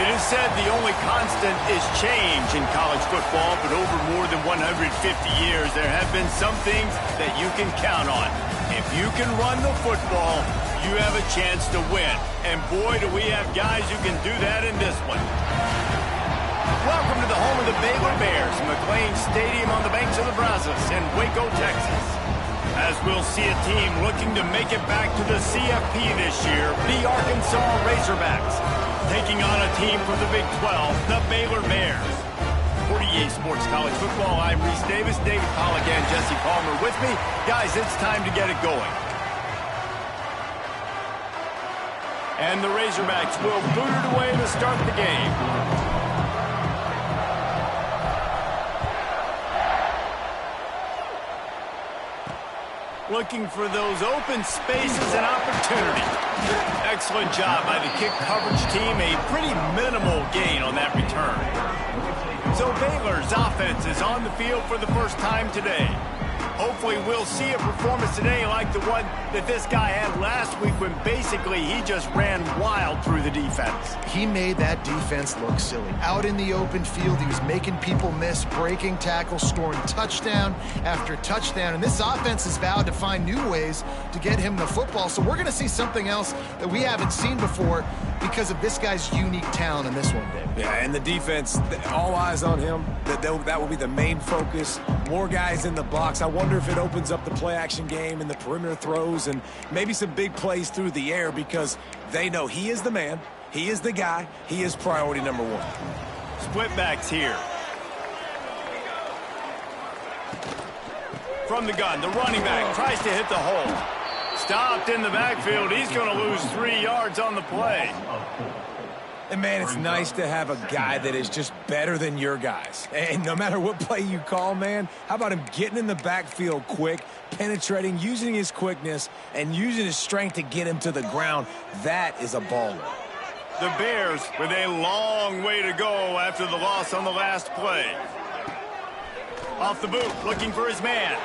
It is said the only constant is change in college football, but over more than 150 years, there have been some things that you can count on. If you can run the football, you have a chance to win. And boy, do we have guys who can do that in this one. Welcome to the home of the Baylor Bears, McLean Stadium on the banks of the Brazos in Waco, Texas. As we'll see a team looking to make it back to the CFP this year, the Arkansas Razorbacks, taking on a team from the Big 12, the Baylor Bears. For EA Sports College Football, I'm Reese Davis, David Pollack, and Jesse Palmer with me. Guys, it's time to get it going. And the Razorbacks will boot it away to start the game. Looking for those open spaces and opportunity. Excellent job by the kick coverage team. A pretty minimal gain on that return. So Baylor's offense is on the field for the first time today. Hopefully we'll see a performance today like the one that this guy had last week when basically he just ran wild through the defense. He made that defense look silly. Out in the open field, he was making people miss, breaking tackles, scoring touchdown after touchdown. And this offense has vowed to find new ways to get him the football. So we're going to see something else that we haven't seen before because of this guy's unique talent in this one, Dave. Yeah, and the defense, all eyes on him. That will be the main focus. More guys in the box. I wonder if it opens up the play-action game and the perimeter throws and maybe some big plays through the air because they know he is the man, he is the guy, he is priority number one. Split backs here. From the gun, the running back tries to hit the hole. Stopped in the backfield. He's going to lose 3 yards on the play. And, man, it's nice to have a guy that is just better than your guys. And no matter what play you call, man, how about him getting in the backfield quick, penetrating, using his quickness, and using his strength to get him to the ground? That is a baller. The Bears with a long way to go after the loss on the last play. Off the boot, looking for his man.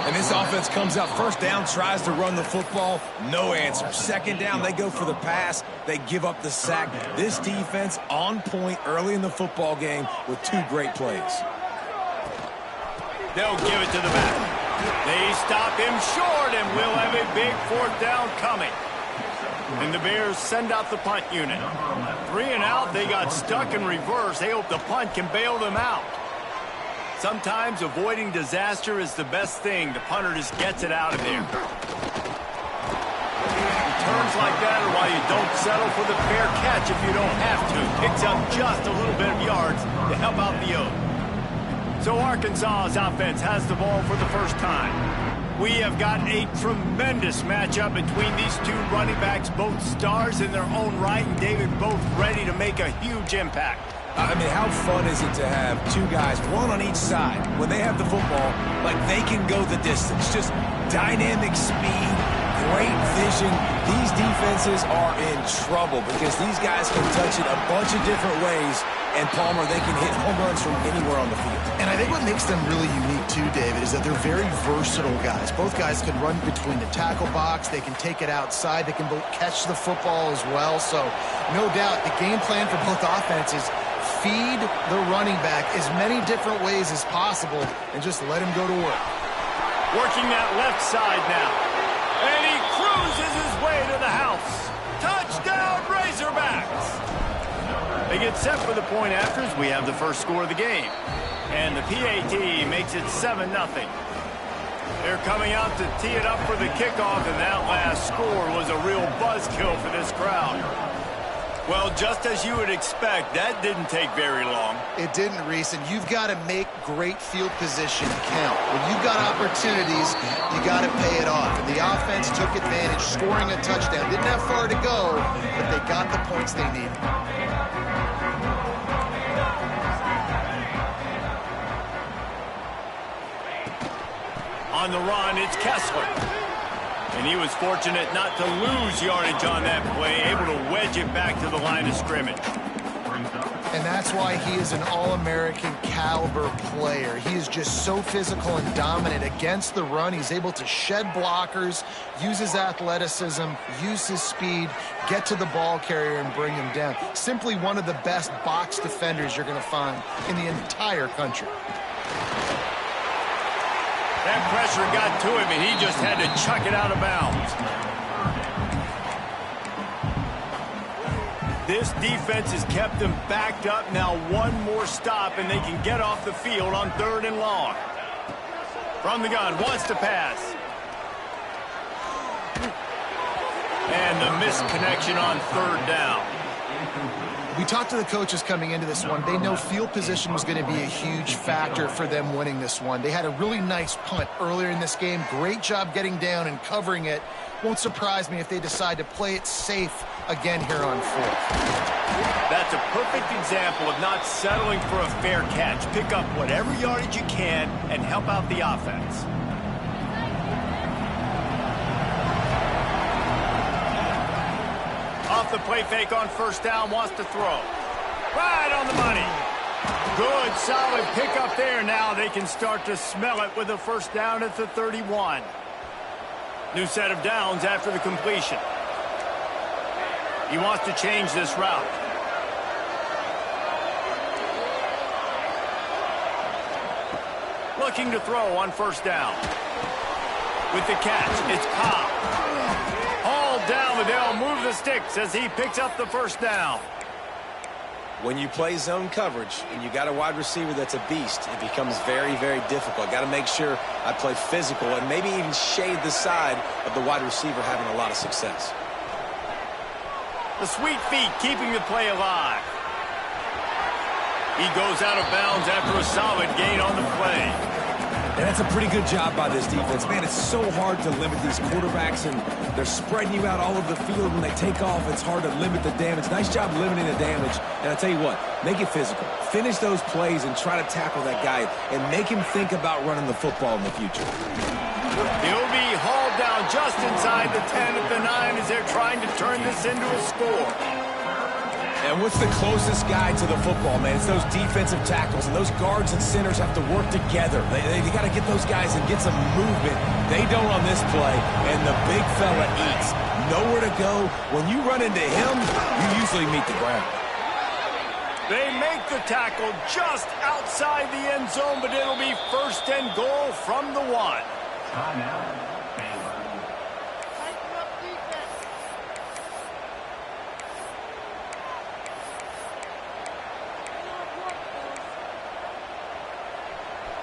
And this offense comes out first down, tries to run the football, no answer. Second down, they go for the pass, they give up the sack. This defense on point early in the football game with 2 great plays. They'll give it to the back. They stop him short, and we'll have a big 4th down coming. And the Bears send out the punt unit. 3 and out, they got stuck in reverse. They hope the punt can bail them out. Sometimes avoiding disaster is the best thing. The punter just gets it out of there. Returns like that are why you don't settle for the fair catch if you don't have to. Picks up just a little bit of yards to help out the O's. So Arkansas's offense has the ball for the first time. We have got a tremendous matchup between these 2 running backs, both stars in their own right, and David both ready to make a huge impact. I mean, how fun is it to have 2 guys, one on each side, when they have the football, like they can go the distance. Just dynamic speed, great vision. These defenses are in trouble because these guys can touch it a bunch of different ways, and Palmer, they can hit home runs from anywhere on the field. And I think what makes them really unique too, David, is that they're very versatile guys. Both guys can run between the tackle box. They can take it outside. They can both catch the football as well. So no doubt the game plan for both offenses, feed the running back as many different ways as possible and just let him go to work. Working that left side now. And he cruises his way to the house. Touchdown, Razorbacks! They get set for the point afters. We have the first score of the game. And the PAT makes it 7-0. They're coming out to tee it up for the kickoff, and that last score was a real buzzkill for this crowd. Well, just as you would expect, that didn't take very long. It didn't, Reese, and you've got to make great field position count. When you've got opportunities, you got to pay it off. And the offense took advantage, scoring a touchdown. Didn't have far to go, but they got the points they needed. On the run, it's Kessler. And he was fortunate not to lose yardage on that play, able to wedge it back to the line of scrimmage. And that's why he is an All-American caliber player. He is just so physical and dominant against the run. He's able to shed blockers, use his athleticism, use his speed, get to the ball carrier and bring him down. Simply one of the best box defenders you're going to find in the entire country. That pressure got to him, and he just had to chuck it out of bounds. This defense has kept them backed up. Now one more stop, and they can get off the field on 3rd and long. From the gun, wants to pass. And the missed connection on 3rd down. We talked to the coaches coming into this one. They know field position was going to be a huge factor for them winning this one. They had a really nice punt earlier in this game. Great job getting down and covering it. Won't surprise me if they decide to play it safe again here on 4th. That's a perfect example of not settling for a fair catch. Pick up whatever yardage you can and help out the offense. Off the play fake on 1st down, wants to throw. Right on the money. Good, solid pickup there. Now they can start to smell it with a 1st down at the 31. New set of downs after the completion. He wants to change this route. Looking to throw on 1st down. With the catch, it's Cobb. Hauled down, but they'll move the sticks as he picks up the 1st down. When you play zone coverage and you got a wide receiver that's a beast, it becomes very, very difficult. Got to make sure I play physical and maybe even shade the side of the wide receiver having a lot of success. The sweet feet keeping the play alive. He goes out of bounds after a solid gain on the play. And that's a pretty good job by this defense. Man, it's so hard to limit these quarterbacks, and they're spreading you out all over the field. When they take off, it's hard to limit the damage. Nice job limiting the damage. And I tell you what, make it physical. Finish those plays and try to tackle that guy and make him think about running the football in the future. He'll be hauled down just inside the 10 at the 9 as they're trying to turn this into a score. And what's the closest guy to the football, man? It's those defensive tackles, and those guards and centers have to work together. They got to get those guys and get some movement. They don't on this play, and the big fella eats. Nowhere to go. When you run into him, you usually meet the ground. They make the tackle just outside the end zone, but it'll be 1st and goal from the 1.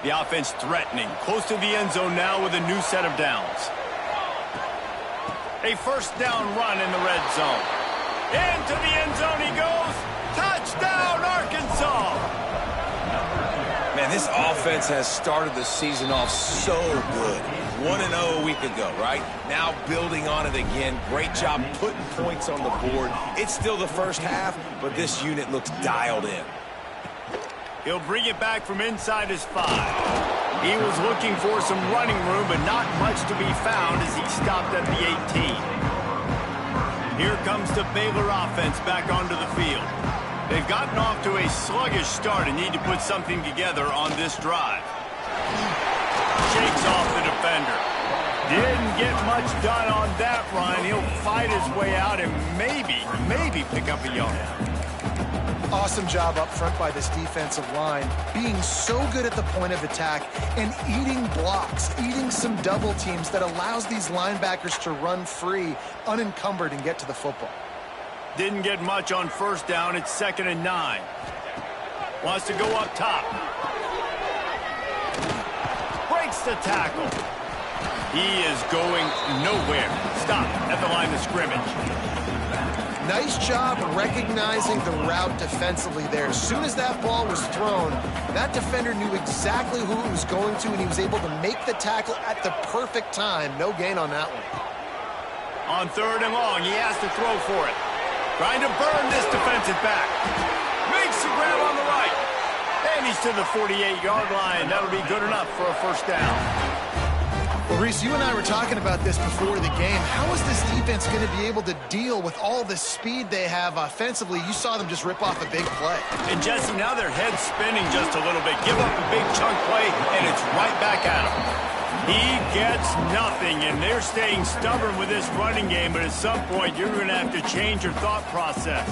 The offense threatening, close to the end zone now with a new set of downs. A 1st down run in the red zone. Into the end zone he goes. Touchdown, Arkansas! Man, this offense has started the season off so good. 1-0 a week ago, right? Now building on it again. Great job putting points on the board. It's still the first half, but this unit looks dialed in. He'll bring it back from inside his 5. He was looking for some running room, but not much to be found as he stopped at the 18. Here comes the Baylor offense back onto the field. They've gotten off to a sluggish start and need to put something together on this drive. Shakes off the defender. Didn't get much done on that run. He'll fight his way out and maybe pick up a yard. Awesome job up front by this defensive line, being so good at the point of attack and eating blocks, eating some double teams that allows these linebackers to run free, unencumbered, and get to the football. Didn't get much on 1st down. It's 2nd and 9. Wants to go up top. Breaks the tackle. He is going nowhere. Stop at the line of scrimmage. Nice job recognizing the route defensively there. As soon as that ball was thrown, that defender knew exactly who it was going to, and he was able to make the tackle at the perfect time. No gain on that one. On 3rd and long, he has to throw for it. Trying to burn this defensive back. Makes the grab on the right. And he's to the 48-yard line. That'll be good enough for a 1st down. Well, Reese, you and I were talking about this before the game. How is this defense going to be able to deal with all the speed they have offensively? You saw them just rip off a big play. And Jesse, now their head's spinning just a little bit. Give up a big chunk play, and it's right back at him. He gets nothing, and they're staying stubborn with this running game, but at some point you're going to have to change your thought process.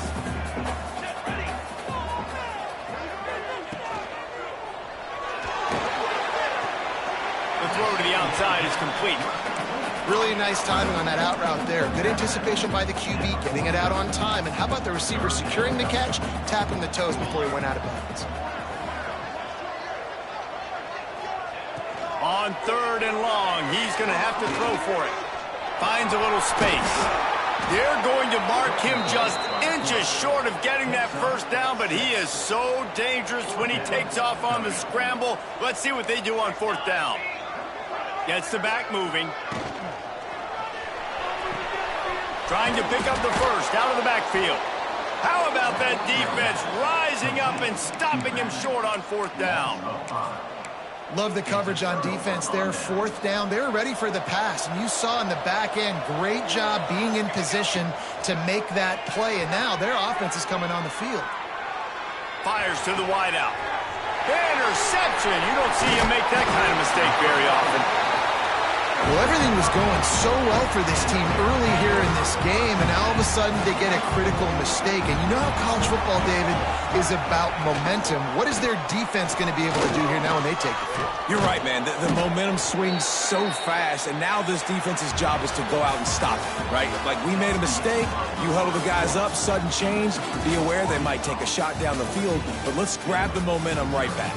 The throw to the outside is complete. Really nice timing on that out route there. Good anticipation by the QB, getting it out on time. And how about the receiver securing the catch, tapping the toes before he went out of bounds? On 3rd and long, he's going to have to throw for it. Finds a little space. They're going to mark him just inches short of getting that first down, but he is so dangerous when he takes off on the scramble. Let's see what they do on 4th down. Gets the back moving. Trying to pick up the first out of the backfield. How about that defense rising up and stopping him short on 4th down? Love the coverage on defense there. 4th down, they're ready for the pass. And you saw in the back end, great job being in position to make that play. And now their offense is coming on the field. Fires to the wideout. Interception. You don't see him make that kind of mistake very often. Well, everything was going so well for this team early here in this game, and now all of a sudden they get a critical mistake. And you know how college football, David, is about momentum. What is their defense going to be able to do here now when they take the field? You're right, man. The momentum swings so fast, and now this defense's job is to go out and stop it, right? Like, we made a mistake, you huddle the guys up, sudden change, be aware they might take a shot down the field, but let's grab the momentum right back.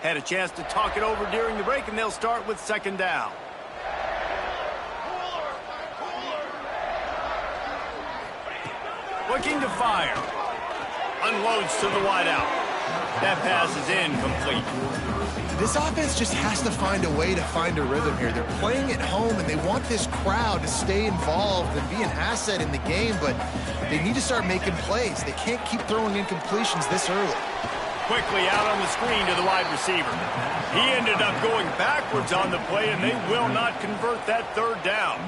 Had a chance to talk it over during the break, and they'll start with 2nd down. Looking to fire. Unloads to the wideout. That pass is incomplete. This offense just has to find a way to find a rhythm here. They're playing at home, and they want this crowd to stay involved and be an asset in the game, but they need to start making plays. They can't keep throwing incompletions this early. Quickly out on the screen to the wide receiver. He ended up going backwards on the play, and they will not convert that 3rd down.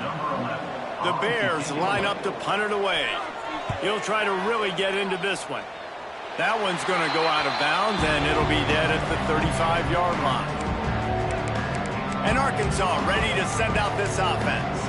The Bears line up to punt it away. He'll try to really get into this one. That one's going to go out of bounds, and it'll be dead at the 35-yard line. And Arkansas ready to send out this offense.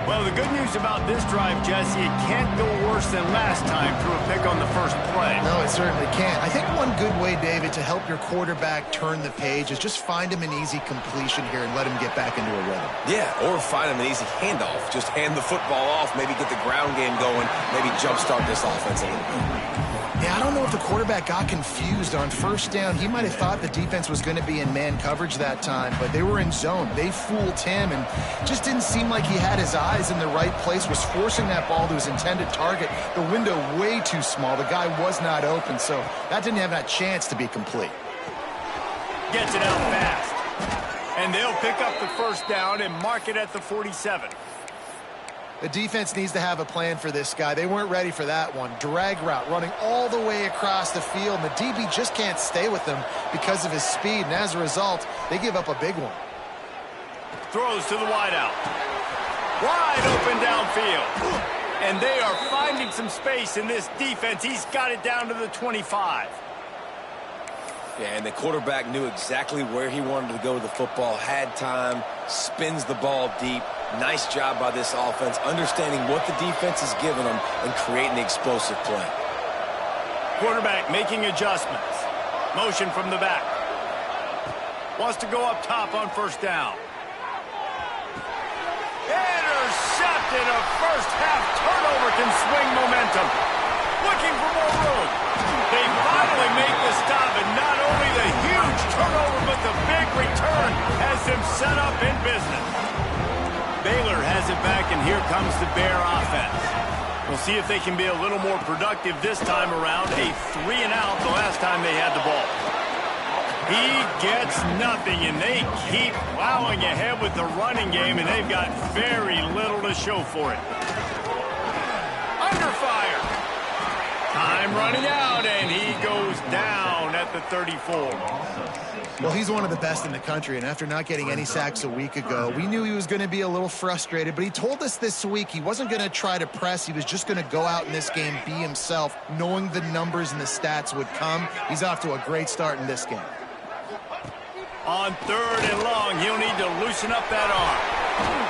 Well, the good news about this drive, Jesse, it can't go worse than last time through a pick on the first play. No, it certainly can't. I think one good way, David, to help your quarterback turn the page is just find him an easy completion here and let him get back into a rhythm. Yeah, or find him an easy handoff. Just hand the football off, maybe get the ground game going, maybe jumpstart this offense a little bit. Yeah, I don't know if the quarterback got confused on 1st down. He might have thought the defense was going to be in man coverage that time, but they were in zone. They fooled him, and just didn't seem like he had his eyes in the right place, was forcing that ball to his intended target. The window way too small. The guy was not open, so that didn't have that chance to be complete. Gets it out fast. And they'll pick up the 1st down and mark it at the 47. The defense needs to have a plan for this guy. They weren't ready for that one. Drag route running all the way across the field. And the DB just can't stay with him because of his speed. And as a result, they give up a big one. Throws to the wideout. Wide open downfield. And they are finding some space in this defense. He's got it down to the 25. Yeah, and the quarterback knew exactly where he wanted to go with the football, had time, spins the ball deep. Nice job by this offense, understanding what the defense is giving them and creating the explosive play. Quarterback making adjustments. Motion from the back. Wants to go up top on 1st down. Intercepted. A first-half turnover can swing momentum. Looking for more room. They finally make the stop, and not only the huge turnover, but the big return has them set up in business. Baylor has it back, and here comes the Bear offense. We'll see if they can be a little more productive this time around. A 3-and-out the last time they had the ball. He gets nothing, and they keep plowing ahead with the running game, and they've got very little to show for it. Under fire. Time running out, and he goes down at the 34. Well, he's one of the best in the country, and after not getting any sacks a week ago, we knew he was going to be a little frustrated, but he told us this week he wasn't going to try to press. He was just going to go out in this game, be himself, knowing the numbers and the stats would come. He's off to a great start in this game. On 3rd and long, he'll need to loosen up that arm.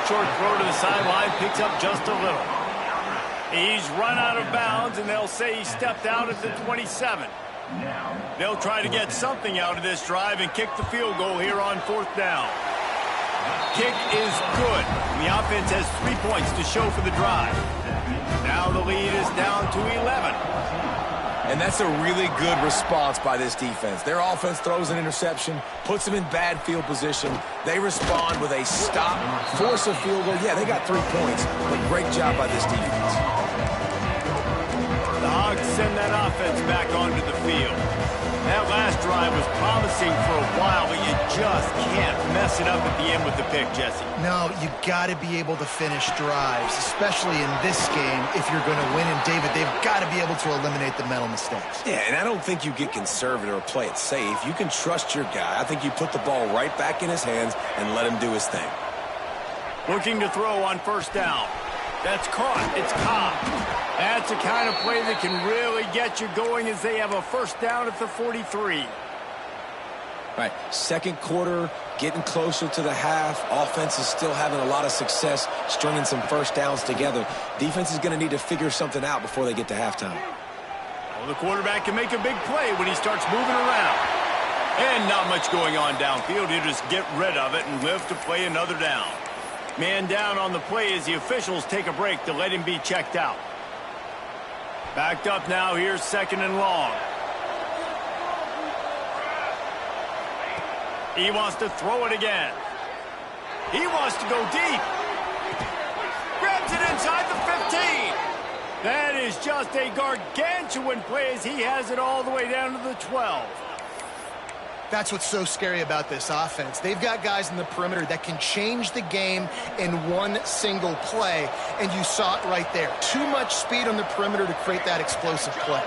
Short throw to the sideline, picks up just a little. He's run out of bounds, and they'll say he stepped out at the 27. They'll try to get something out of this drive and kick the field goal here on 4th down. Kick is good. The offense has 3 points to show for the drive. Now the lead is down to 11. And that's a really good response by this defense. Their offense throws an interception, puts them in bad field position. They respond with a stop, force a field goal. Yeah, they got 3 points, but great job by this defense. The Hogs send that offense back onto the field. That last drive was promising for a while, but you just can't mess it up at the end with the pick, Jesse. No, you got to be able to finish drives, especially in this game if you're going to win. And, David, they've got to be able to eliminate the mental mistakes. Yeah, and I don't think you get conservative or play it safe. You can trust your guy. I think you put the ball right back in his hands and let him do his thing. Looking to throw on 1st down. That's caught. It's Cobb. That's the kind of play that can really get you going as they have a 1st down at the 43. All right, 2nd quarter, getting closer to the half. Offense is still having a lot of success stringing some 1st downs together. Defense is going to need to figure something out before they get to halftime. Well, the quarterback can make a big play when he starts moving around. And not much going on downfield. He'll just get rid of it and live to play another down. Man down on the play as the officials take a break to let him be checked out. Backed up now, here's 2nd and long. He wants to throw it again. He wants to go deep. Grabs it inside the 15. That is just a gargantuan play as he has it all the way down to the 12. That's what's so scary about this offense. They've got guys in the perimeter that can change the game in one single play, and you saw it right there. Too much speed on the perimeter to create that explosive play.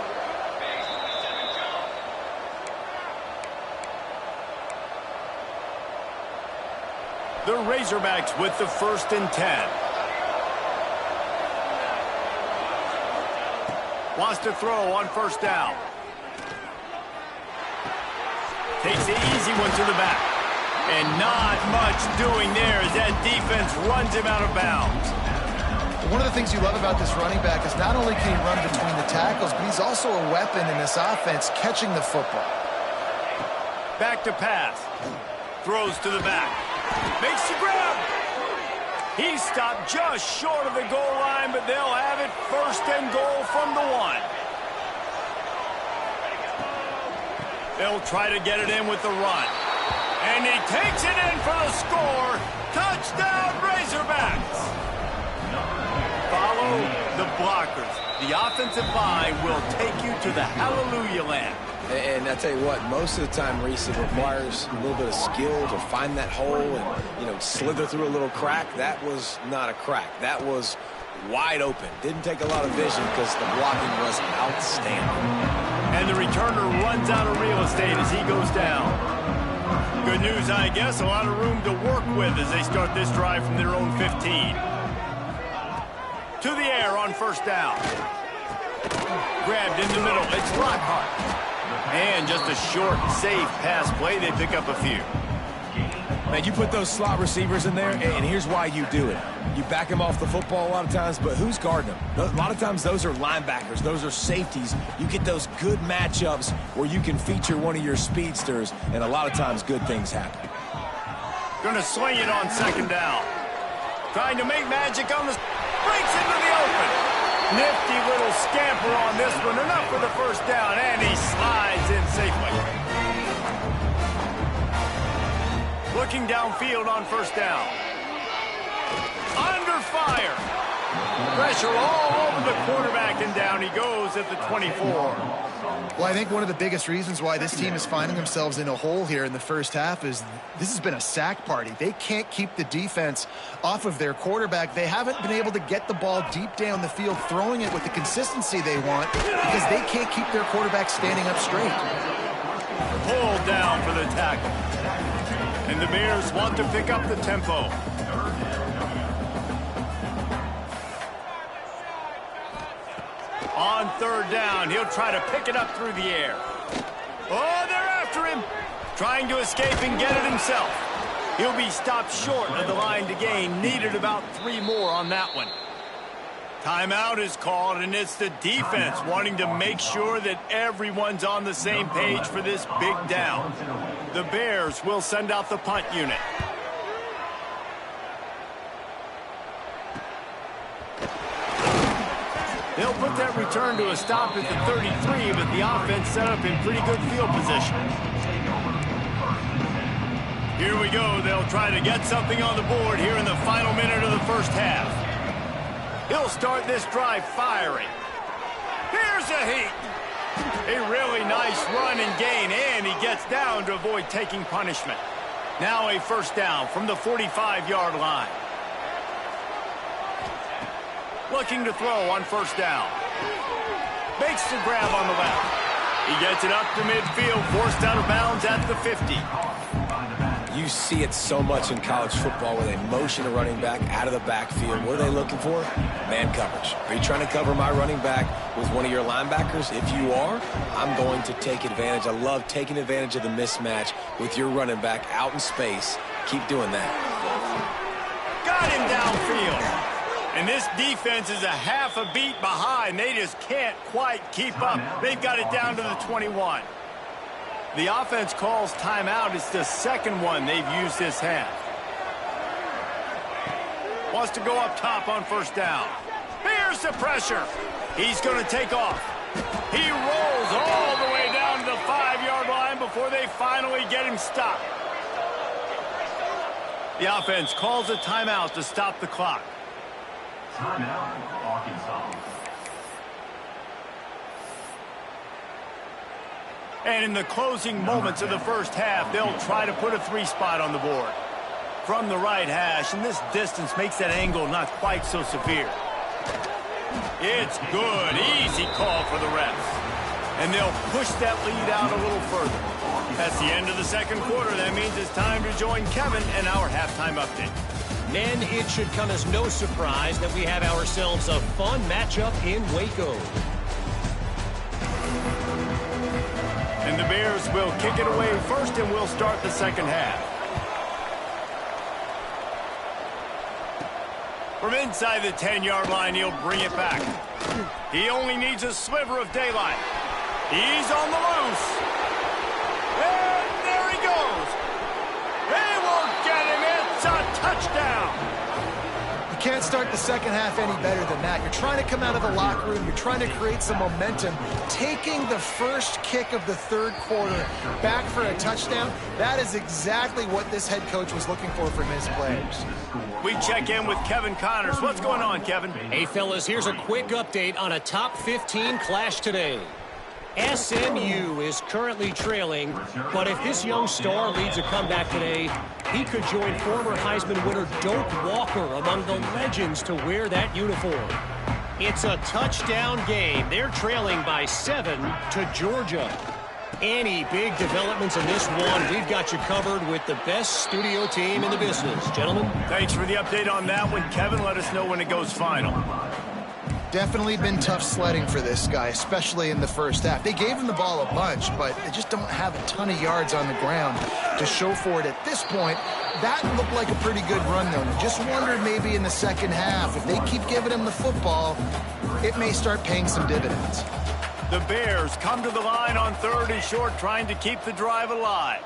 The Razorbacks with the 1st and 10. Wants to throw on 1st down. Takes the easy one to the back. And not much doing there as that defense runs him out of bounds. One of the things you love about this running back is not only can he run between the tackles, but he's also a weapon in this offense catching the football. Back to pass. Throws to the back. Makes the grab. He stopped just short of the goal line, but they'll have it 1st and goal from the 1. They'll try to get it in with the run. And he takes it in for the score. Touchdown, Razorbacks. Follow the blockers. The offensive line will take you to the hallelujah land. And I tell you what, most of the time, Reese, it requires a little bit of skill to find that hole and, slither through a little crack. That was not a crack. That was wide open. Didn't take a lot of vision because the blocking was outstanding. And the returner runs out of real estate as he goes down. Good news, I guess. A lot of room to work with as they start this drive from their own 15. To the air on 1st down. Grabbed in the middle. It's Lockhart. And just a short, safe pass play. They pick up a few. Man, you put those slot receivers in there, and here's why you do it. You back them off the football a lot of times, but who's guarding them? A lot of times those are linebackers. Those are safeties. You get those good matchups where you can feature one of your speedsters, and a lot of times good things happen. Going to swing it on 2nd down. Trying to make magic on the... Breaks into the open. Nifty little scamper on this one. Enough for the 1st down, and he slides in safely. Looking downfield on 1st down. Under fire. Pressure all over the quarterback, and down he goes at the 24. Well, I think one of the biggest reasons why this team is finding themselves in a hole here in the first half is this has been a sack party. They can't keep the defense off of their quarterback. They haven't been able to get the ball deep down the field, throwing it with the consistency they want because they can't keep their quarterback standing up straight. Pulled down for the tackle. And the Bears want to pick up the tempo. On third down, he'll try to pick it up through the air. Oh, they're after him. Trying to escape and get it himself. He'll be stopped short of the line to gain. Needed about 3 more on that one. Timeout is called, and it's the defense wanting to make sure that everyone's on the same page for this big down. The Bears will send out the punt unit. They'll put that return to a stop at the 33, but the offense set up in pretty good field position. Here we go. They'll try to get something on the board here in the final minute of the first half. He'll start this drive firing. Here's a heat. A really nice run and gain, and he gets down to avoid taking punishment. Now a first down from the 45-yard line. Looking to throw on first down. Makes the grab on the left. He gets it up to midfield, forced out of bounds at the 50. You see it so much in college football where they motion a running back out of the backfield. What are they looking for? Man coverage. Are you trying to cover my running back with one of your linebackers? If you are, I'm going to take advantage. I love taking advantage of the mismatch with your running back out in space. Keep doing that. Got him downfield. And this defense is a half a beat behind. They just can't quite keep up. They've got it down to the 21. The offense calls timeout. It's the second one they've used this half. Wants to go up top on first down. Here's the pressure. He's going to take off. He rolls all the way down to the 5-yard line before they finally get him stopped. The offense calls a timeout to stop the clock. Timeout, Arkansas. And in the closing moments of the first half, they'll try to put a 3-spot on the board. From the right hash, and this distance makes that angle not quite so severe. It's good. Easy call for the refs. And they'll push that lead out a little further. That's the end of the second quarter. That means it's time to join Kevin and our halftime update. Men, it should come as no surprise that we have ourselves a fun matchup in Waco. And the Bears will kick it away first, and we'll start the second half. From inside the 10-yard line, he'll bring it back. He only needs a sliver of daylight. He's on the loose. And there he goes. They won't get him. It's a touchdown. You can't start the second half any better than that. You're trying to come out of the locker room. You're trying to create some momentum. Taking the first kick of the third quarter back for a touchdown, that is exactly what this head coach was looking for from his players. We check in with Kevin Connors. What's going on, Kevin? Hey, fellas, here's a quick update on a top 15 clash today. SMU is currently trailing, but if this young star leads a comeback today, he could join former Heisman winner Doak Walker among the legends to wear that uniform. It's a touchdown game. They're trailing by 7 to Georgia. Any big developments in this one, we've got you covered with the best studio team in the business. Gentlemen. Thanks for the update on that one, Kevin. Let us know when it goes final. Definitely been tough sledding for this guy, especially in the first half. They gave him the ball a bunch, but they just don't have a ton of yards on the ground to show for it at this point. That looked like a pretty good run, though. You just wonder maybe in the second half, if they keep giving him the football, it may start paying some dividends. The Bears come to the line on 3rd and short, trying to keep the drive alive.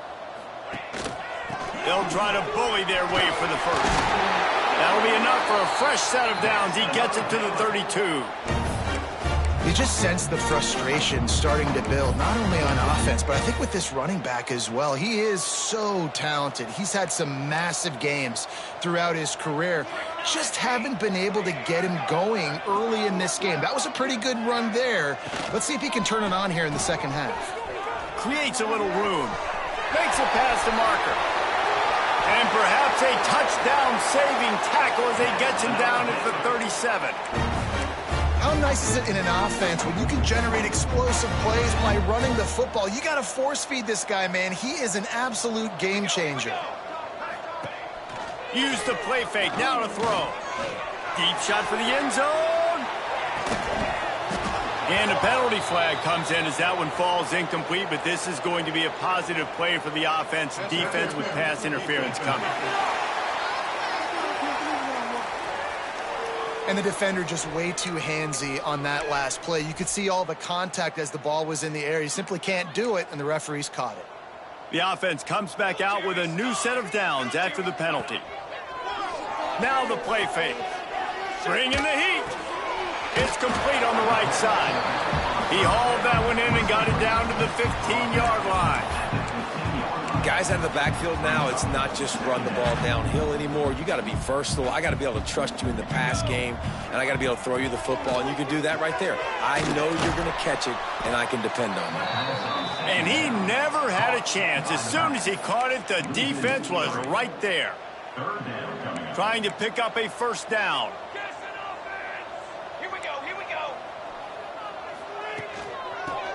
They'll try to bully their way for the first. That'll be enough for a fresh set of downs. He gets it to the 32. You just sense the frustration starting to build, not only on offense, but I think with this running back as well. He is so talented. He's had some massive games throughout his career. just haven't been able to get him going early in this game. That was a pretty good run there. Let's see if he can turn it on here in the second half. Creates a little room. Makes it past the marker. And perhaps a touchdown-saving tackle as he gets him down at the 37. How nice is it in an offense when you can generate explosive plays by running the football? You got to force-feed this guy, man. He is an absolute game changer. Use the play fake. Now to throw. Deep shot for the end zone. And a penalty flag comes in as that one falls incomplete, but this is going to be a positive play for the offense. Defense with pass interference coming. And the defender just way too handsy on that last play. You could see all the contact as the ball was in the air. He simply can't do it, and the referees caught it. The offense comes back out with a new set of downs after the penalty. Now the play fake. Bring in the heat. It's complete on the right side. He hauled that one in and got it down to the 15-yard line. Guys out of the backfield now, it's not just run the ball downhill anymore. You got to be versatile. I got to be able to trust you in the pass game, and I got to be able to throw you the football, and you can do that right there. I know you're going to catch it, and I can depend on you. And he never had a chance. As soon as he caught it, the defense was right there. Trying to pick up a first down. Here we go.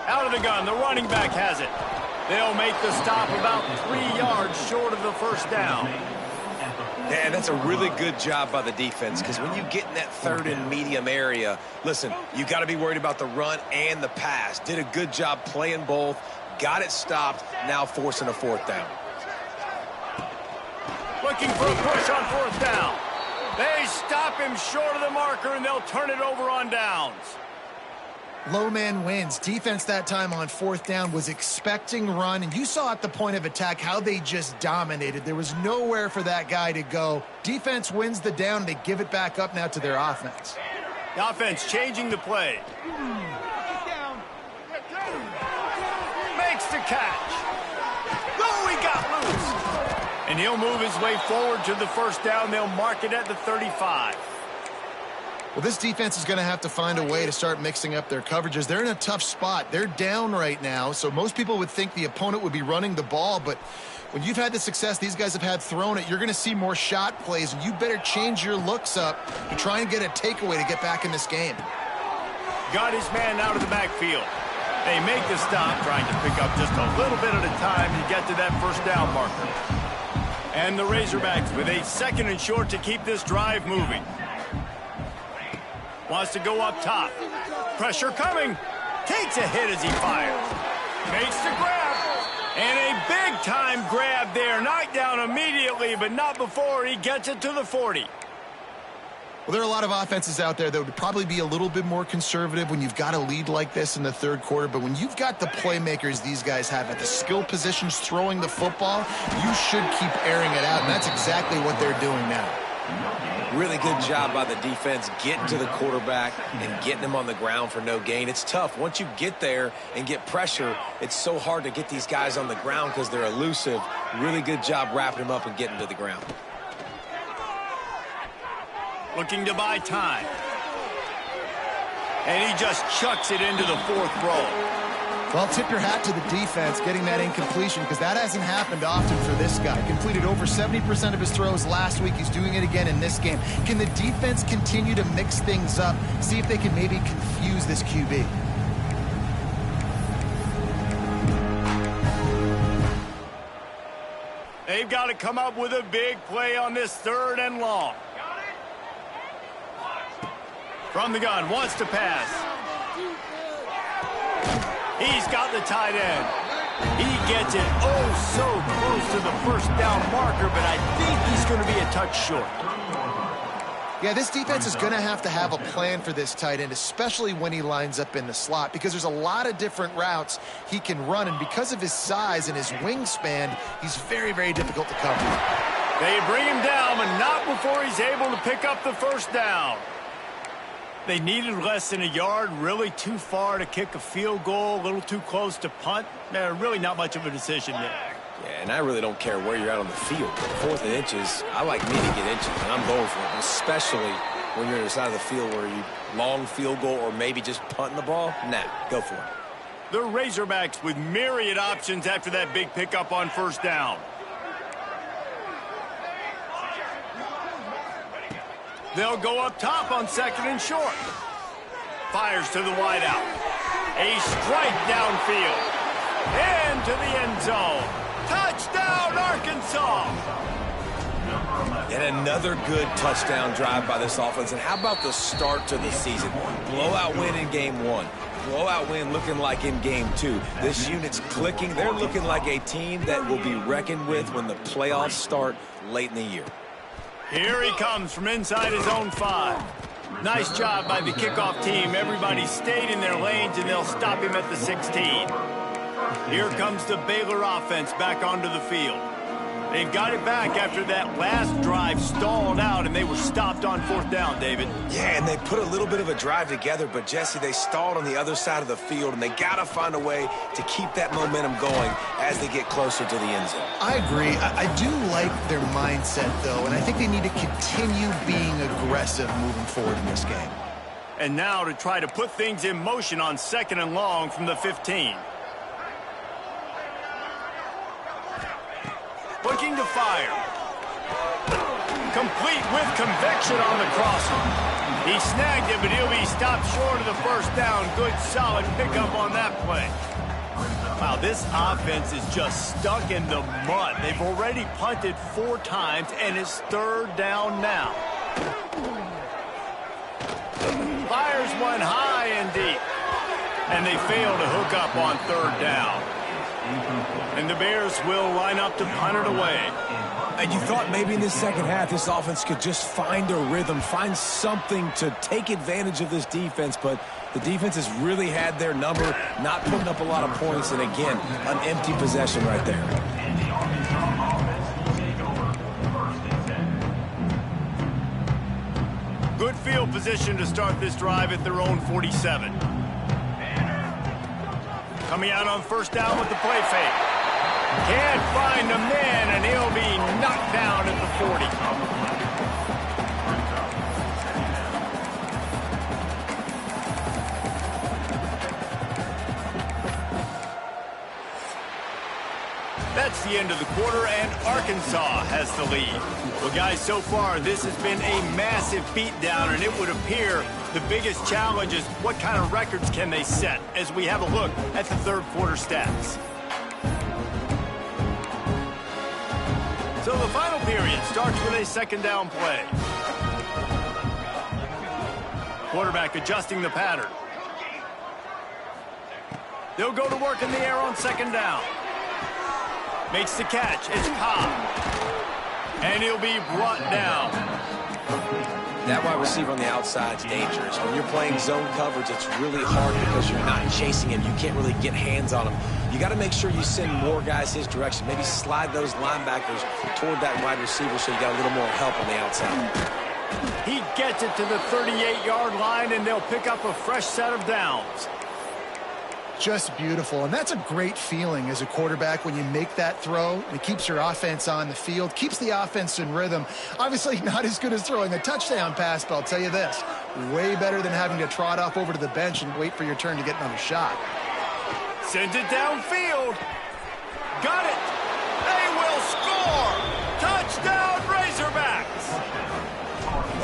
Out of the gun, the running back has it. They'll make the stop about 3 yards short of the first down. Yeah, that's a really good job by the defense, because when you get in that third and medium area, listen, you got to be worried about the run and the pass. Did a good job playing both, got it stopped, now forcing a fourth down. Looking for a push on fourth down. They stop him short of the marker, and they'll turn it over on downs. Low man wins. Defense that time on fourth down was expecting run, and you saw at the point of attack how they just dominated. There was nowhere for that guy to go. Defense wins the down. They give it back up now to their offense. The offense changing the play. Makes the catch. Oh, he got loose. And he'll move his way forward to the first down. They'll mark it at the 35. Well, this defense is going to have to find a way to start mixing up their coverages. They're in a tough spot. They're down right now, so most people would think the opponent would be running the ball, but when you've had the success these guys have had throwing it, you're going to see more shot plays, and you better change your looks up to try and get a takeaway to get back in this game. Got his man out of the backfield. They make the stop, trying to pick up just a little bit at a time to get to that first down marker. And the Razorbacks with a second and short to keep this drive moving. Wants to go up top. Pressure coming. Takes a hit as he fires. Makes the grab. And a big-time grab there. Knocked down immediately, but not before he gets it to the 40. Well, there are a lot of offenses out there that would probably be a little bit more conservative when you've got a lead like this in the third quarter. But when you've got the playmakers these guys have at the skill positions throwing the football, you should keep airing it out. And that's exactly what they're doing now. Really good job by the defense getting to the quarterback and getting him on the ground for no gain. It's tough. Once you get there and get pressure, it's so hard to get these guys on the ground because they're elusive. Really good job wrapping them up and getting to the ground. Looking to buy time. And he just chucks it into the fourth row. Well, tip your hat to the defense getting that incompletion, because that hasn't happened often for this guy. Completed over 70% of his throws last week. He's doing it again in this game. Can the defense continue to mix things up? See if they can maybe confuse this QB. They've got to come up with a big play on this third and long. From the gun, wants to pass. He's got the tight end. He gets it so close to the first down marker, but I think he's going to be a touch short. Yeah, this defense is going to have a plan for this tight end, especially when he lines up in the slot, because there's a lot of different routes he can run, and because of his size and his wingspan, he's very, very difficult to cover. They bring him down, but not before he's able to pick up the first down. They needed less than a yard, really too far to kick a field goal, a little too close to punt. Really not much of a decision there. Yeah, and I really don't care where you're at on the field. 4th and inches, I like me to get inches, and I'm going for it, especially when you're on the side of the field where you long field goal or maybe just punting the ball. Nah, go for it. The Razorbacks with myriad options after that big pickup on 1st down. They'll go up top on 2nd and short. Fires to the wideout. A strike downfield. Into the end zone. Touchdown, Arkansas! And another good touchdown drive by this offense. And how about the start to the season? Blowout win in game 1. Blowout win looking like in game 2. This unit's clicking. They're looking like a team that will be reckoned with when the playoffs start late in the year. Here he comes from inside his own 5. Nice job by the kickoff team. Everybody stayed in their lanes, and they'll stop him at the 16. Here comes the Baylor offense back onto the field. They've got it back after that last drive stalled out, and they were stopped on 4th down, David. Yeah, and they put a little bit of a drive together, but, Jesse, they stalled on the other side of the field, and they got to find a way to keep that momentum going as they get closer to the end zone. I agree. I do like their mindset, though, and I think they need to continue being aggressive moving forward in this game. And now to try to put things in motion on 2nd and long from the 15. Looking to fire. Complete with conviction on the crosser. He snagged it, but he'll be stopped short of the 1st down. Good, solid pickup on that play. Wow, this offense is just stuck in the mud. They've already punted 4 times, and it's 3rd down now. Fires one high and deep. And they fail to hook up on 3rd down. And the Bears will line up to punt it away. And you thought maybe in the second half this offense could just find a rhythm, find something to take advantage of this defense, but the defense has really had their number, not putting up a lot of points, and again, an empty possession right there. And the Arkansas offense will take over 1st and 10. Good field position to start this drive at their own 47. Coming out on 1st down with the play fake. Can't find a man, and he'll be knocked down at the 40. That's the end of the quarter, and Arkansas has the lead. Well, guys, so far, this has been a massive beatdown, and it would appear the biggest challenge is what kind of records can they set as we have a look at the 3rd quarter stats. So the final period starts with a 2nd down play. Quarterback adjusting the pattern. They'll go to work in the air on 2nd down. Makes the catch. It's Cobb. And he'll be brought down. That wide receiver on the outside is dangerous. When you're playing zone coverage, it's really hard because you're not chasing him. You can't really get hands on him. You got to make sure you send more guys his direction. Maybe slide those linebackers toward that wide receiver so you got a little more help on the outside. He gets it to the 38-yard line, and they'll pick up a fresh set of downs. Just beautiful, and that's a great feeling as a quarterback when you make that throw, and it keeps your offense on the field, keeps the offense in rhythm. Obviously not as good as throwing a touchdown pass, but I'll tell you this, way better than having to trot off over to the bench and wait for your turn to get another shot. Sends it downfield. Got it. They will score. Touchdown, Razorbacks.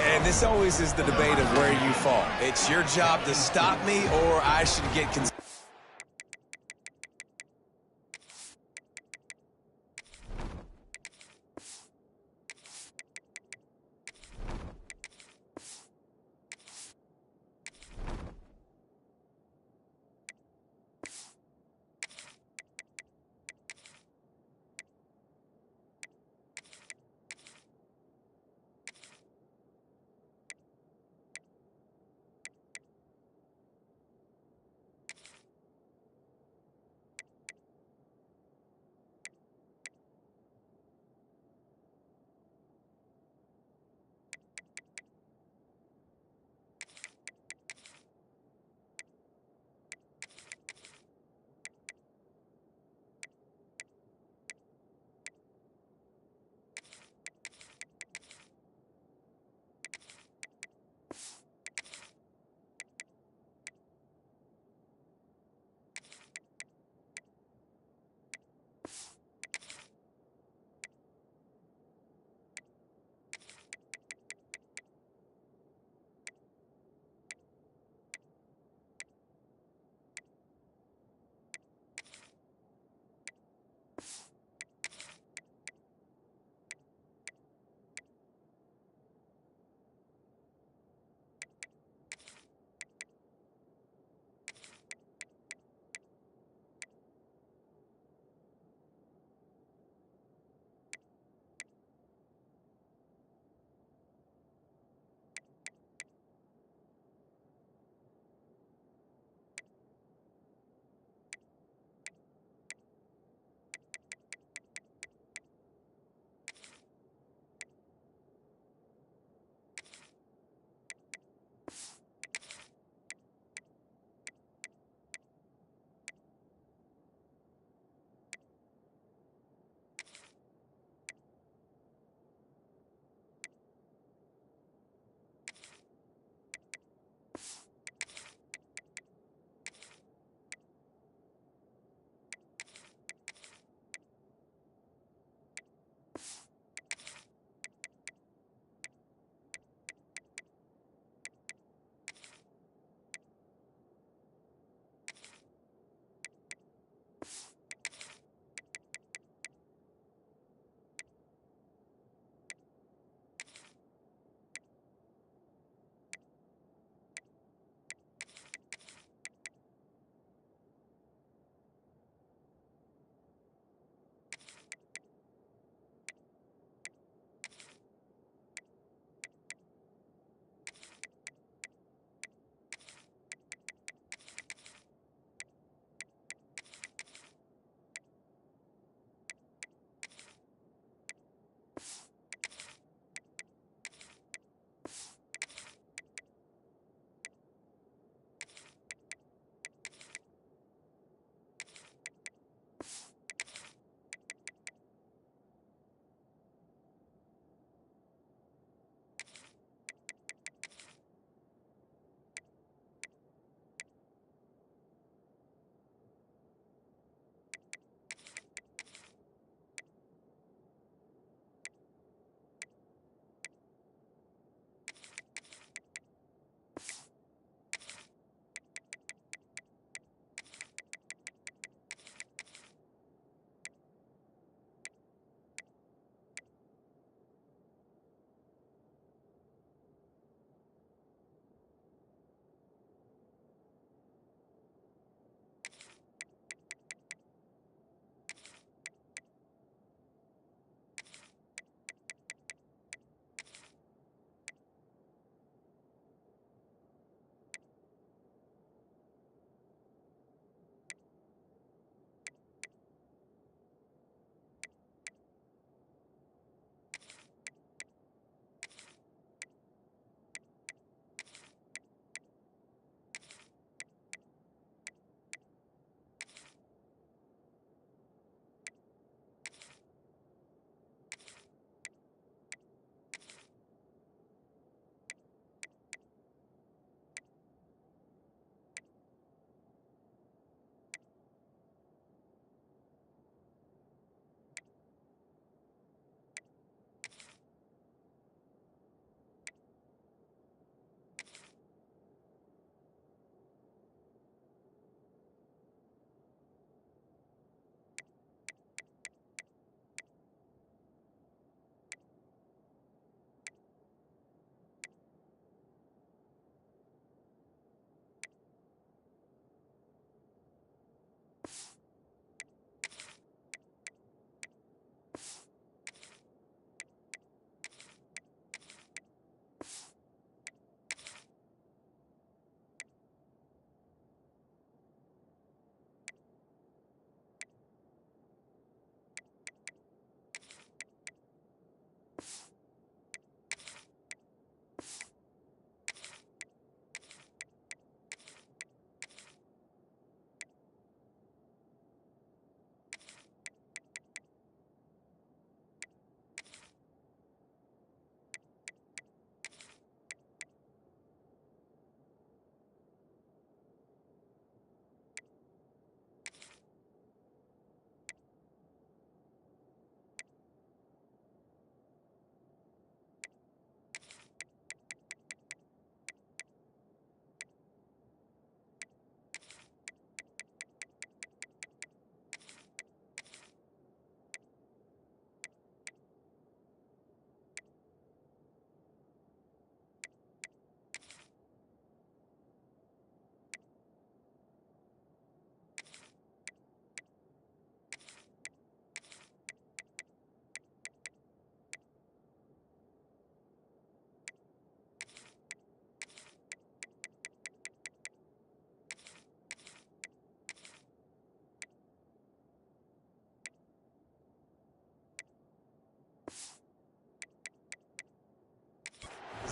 And this always is the debate of where you fall. It's your job to stop me, or I should get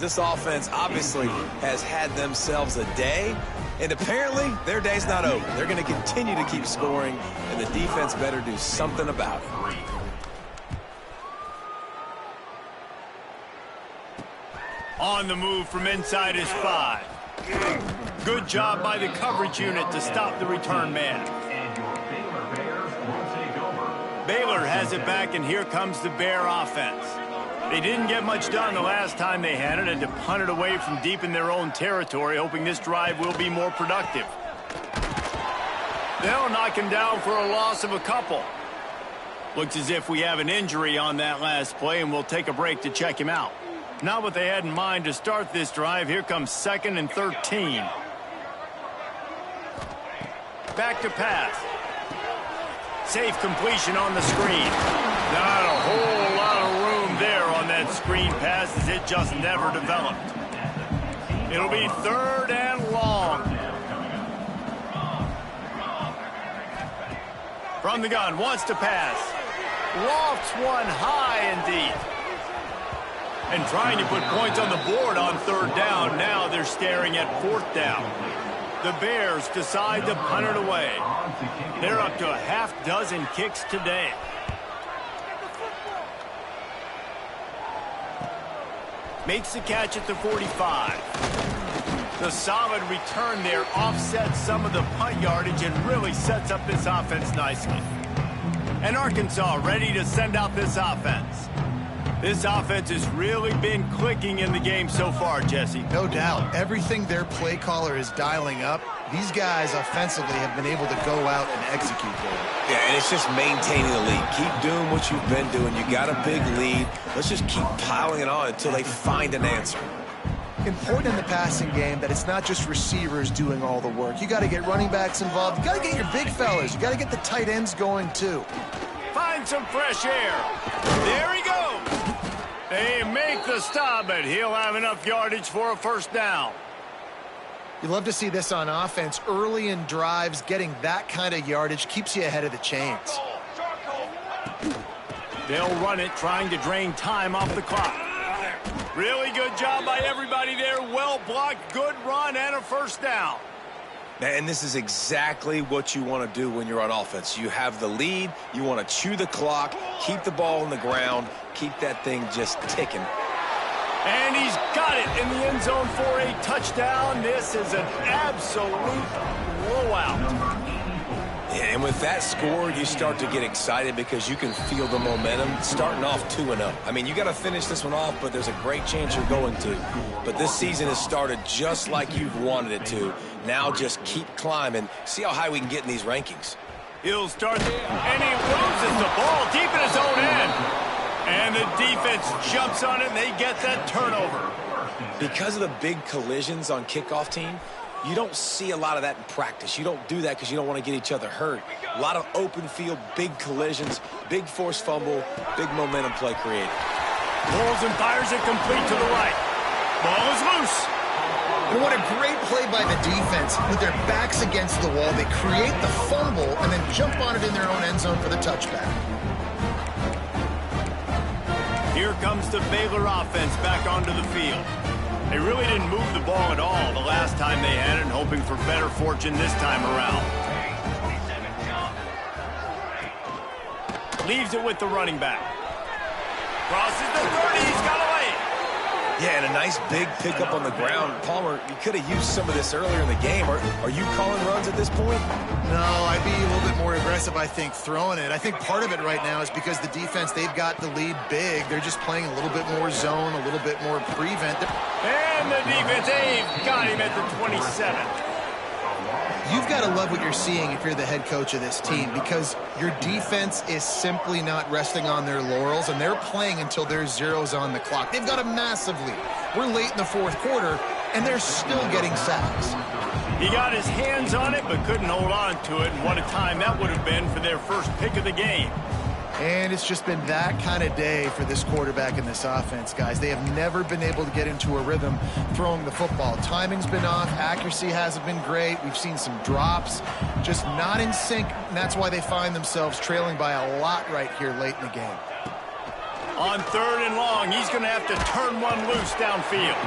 this offense obviously has had themselves a day, and apparently their day's not over. They're going to continue to keep scoring, and the defense better do something about it. On the move from inside his 5. Good job by the coverage unit to stop the return man. And your Baylor Bears will take over. Baylor has it back, and here comes the Bear offense. They didn't get much done the last time they had it, and to punt it away from deep in their own territory, hoping this drive will be more productive. They'll knock him down for a loss of a couple. Looks as if we have an injury on that last play, and we'll take a break to check him out. Not what they had in mind to start this drive. Here comes 2nd and 13. Back to pass. Safe completion on the screen. Not a whole lot of room there on that screen pass, as it just never developed. It'll be 3rd and long. From the gun, wants to pass. Lofts one high indeed. And trying to put points on the board on 3rd down. Now they're staring at 4th down. The Bears decide to punt it away. They're up to a half-dozen kicks today. Makes the catch at the 45. The solid return there offsets some of the punt yardage and really sets up this offense nicely. And Arkansas ready to send out this offense. This offense has really been clicking in the game so far, Jesse. No doubt. Everything their play caller is dialing up, these guys offensively have been able to go out and execute there. Yeah, and it's just maintaining the lead. Keep doing what you've been doing. You got a big lead. Let's just keep piling it on until they find an answer. Important in the passing game that it's not just receivers doing all the work. You got to get running backs involved. You got to get your big fellas. You got to get the tight ends going too. Find some fresh air. There he goes. They make the stop, but he'll have enough yardage for a 1st down. You love to see this on offense. Early in drives, getting that kind of yardage keeps you ahead of the chains. They'll run it, trying to drain time off the clock. Really good job by everybody there. Well blocked, good run, and a 1st down. And this is exactly what you want to do when you're on offense. You have the lead. You want to chew the clock, keep the ball on the ground, keep that thing just ticking. And he's got it in the end zone for a touchdown. This is an absolute blowout. And with that score, you start to get excited because you can feel the momentum starting off 2-0. I mean, you got to finish this one off, but there's a great chance you're going to. But this season has started just like you've wanted it to. Now just keep climbing. See how high we can get in these rankings. He'll start, and he loses the ball deep in his own end. And the defense jumps on it, and they get that turnover. Because of the big collisions on kickoff team, you don't see a lot of that in practice. You don't do that because you don't want to get each other hurt. A lot of open field, big collisions, big forced fumble, big momentum play created. Pulls and fires it complete to the right. Ball is loose. And what a great play by the defense. With their backs against the wall, they create the fumble and then jump on it in their own end zone for the touchback. Here comes the Baylor offense back onto the field. They really didn't move the ball at all the last time they had it, hoping for better fortune this time around. Leaves it with the running back. Crosses the 30, he's got away. Yeah, and a nice big pickup on the ground. Palmer, you could have used some of this earlier in the game. Are you calling runs at this point? No, I'd be a little bit more aggressive, I think, throwing it. I think part of it right now is because the defense, they've got the lead big. They're just playing a little bit more zone, a little bit more prevent. And the defense, they've got him at the 27. You've got to love what you're seeing if you're the head coach of this team, because your defense is simply not resting on their laurels, and they're playing until there's zeros on the clock. They've got a massive lead. We're late in the 4th quarter, and they're still getting sacks. He got his hands on it, but couldn't hold on to it, and what a time that would have been for their first pick of the game. And it's just been that kind of day for this quarterback in this offense, guys. They have never been able to get into a rhythm throwing the football. Timing's been off. Accuracy hasn't been great. We've seen some drops, just not in sync, and that's why they find themselves trailing by a lot right here late in the game. On 3rd and long, he's going to have to turn one loose downfield.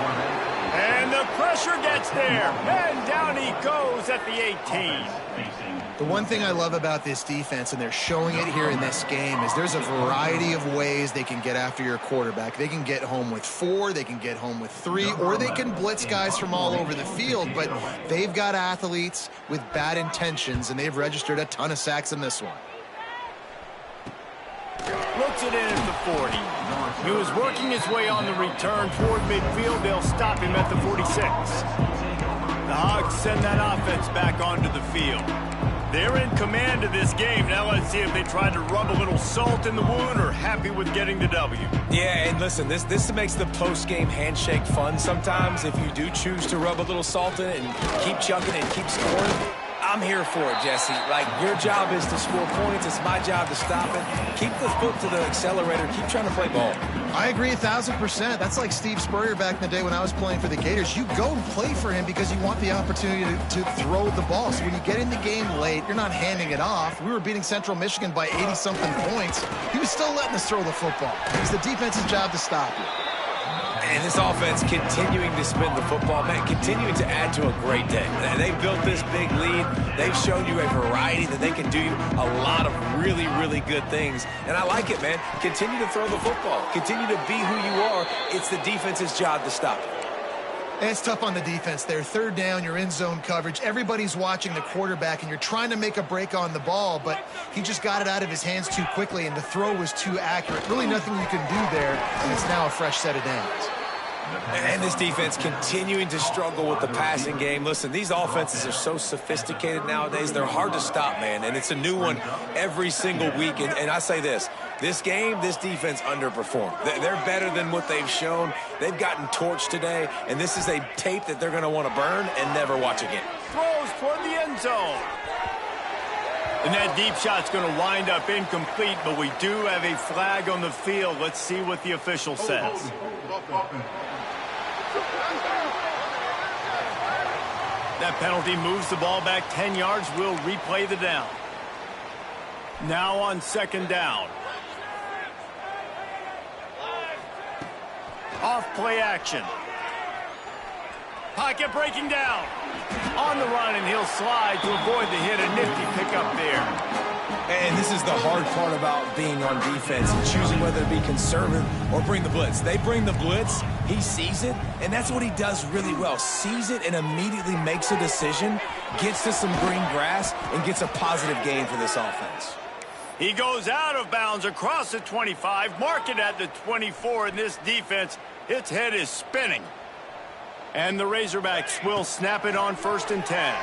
And the pressure gets there. And down he goes at the 18. The one thing I love about this defense, and they're showing it here in this game, is there's a variety of ways they can get after your quarterback. They can get home with 4, they can get home with 3, or they can blitz guys from all over the field. But they've got athletes with bad intentions, and they've registered a ton of sacks in this one. Looks it in at the 40. He was working his way on the return toward midfield. They'll stop him at the 46. The Hogs send that offense back onto the field. They're in command of this game. Now let's see if they try to rub a little salt in the wound or happy with getting the W. Yeah, and listen, this makes the post-game handshake fun sometimes if you do choose to rub a little salt in it and keep chucking and keep scoring. I'm here for it, Jesse. Like, your job is to score points. It's my job to stop it. Keep the foot to the accelerator. Keep trying to play ball. I agree 1,000%. That's like Steve Spurrier back in the day when I was playing for the Gators. You go and play for him because you want the opportunity to throw the ball. So when you get in the game late, you're not handing it off. We were beating Central Michigan by 80-something points. He was still letting us throw the football. It's the defense's job to stop you. And this offense continuing to spin the football, man, continuing to add to a great day. They've built this big lead. They've shown you a variety that they can do a lot of really, really good things. And I like it, man. Continue to throw the football. Continue to be who you are. It's the defense's job to stop it. And it's tough on the defense there. 3rd down, you're in zone coverage. Everybody's watching the quarterback, and you're trying to make a break on the ball, but he just got it out of his hands too quickly, and the throw was too accurate. Really nothing you can do there, and it's now a fresh set of downs. And this defense continuing to struggle with the passing game. Listen, these offenses are so sophisticated nowadays. They're hard to stop, man, and it's a new one every single week. And I say this game, this defense underperformed. They're better than what they've shown. They've gotten torched today, and this is a tape that they're going to want to burn and never watch again. Throws toward the end zone. And that deep shot's going to wind up incomplete, but we do have a flag on the field. Let's see what the official says. That penalty moves the ball back 10 yards. We'll replay the down. Now on 2nd down. Off play action. Pocket breaking down. On the run, and he'll slide to avoid the hit. A nifty pickup there. And this is the hard part about being on defense and choosing whether to be conservative or bring the blitz. They bring the blitz, he sees it, and that's what he does really well. Sees it and immediately makes a decision, gets to some green grass, and gets a positive gain for this offense. He goes out of bounds across the 25, mark it at the 24, and this defense, its head is spinning. And the Razorbacks will snap it on 1st and 10.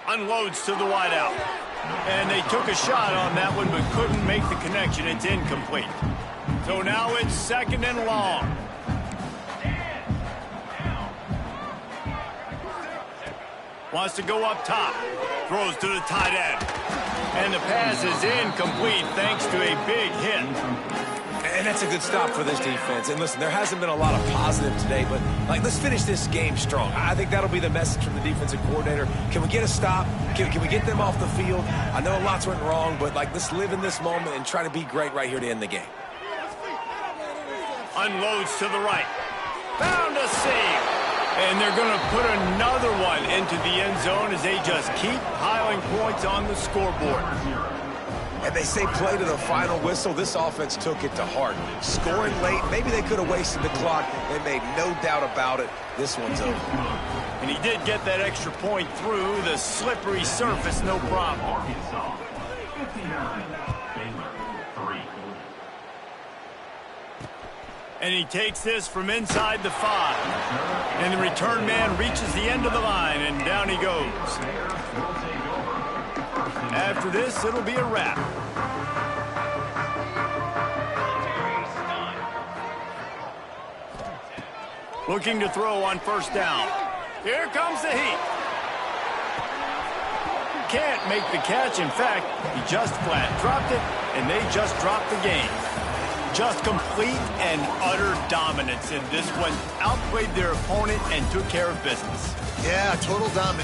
Unloads to the wideout. And they took a shot on that one, but couldn't make the connection. It's incomplete. So now it's 2nd and long. Wants to go up top. Throws to the tight end. And the pass is incomplete thanks to a big hit. And that's a good stop for this defense. And listen, there hasn't been a lot of positive today, but let's finish this game strong. I think that'll be the message from the defensive coordinator. Can we get a stop? Can we get them off the field? I know lots went wrong, but let's live in this moment and try to be great right here to end the game. Unloads to the right. Found a save. And they're going to put another one into the end zone as they just keep piling points on the scoreboard. And they say play to the final whistle. This offense took it to heart. Scoring late, maybe they could have wasted the clock. They made no doubt about it. This one's over. And he did get that extra point through the slippery surface, no problem. Arkansas, 59, Baylor, 3. And he takes this from inside the 5. And the return man reaches the end of the line, and down he goes. After this, it'll be a wrap. Looking to throw on 1st down. Here comes the heat. Can't make the catch. In fact, he just flat dropped it, and they just dropped the game. Just complete and utter dominance in this one. Outplayed their opponent and took care of business. Yeah, total dominance.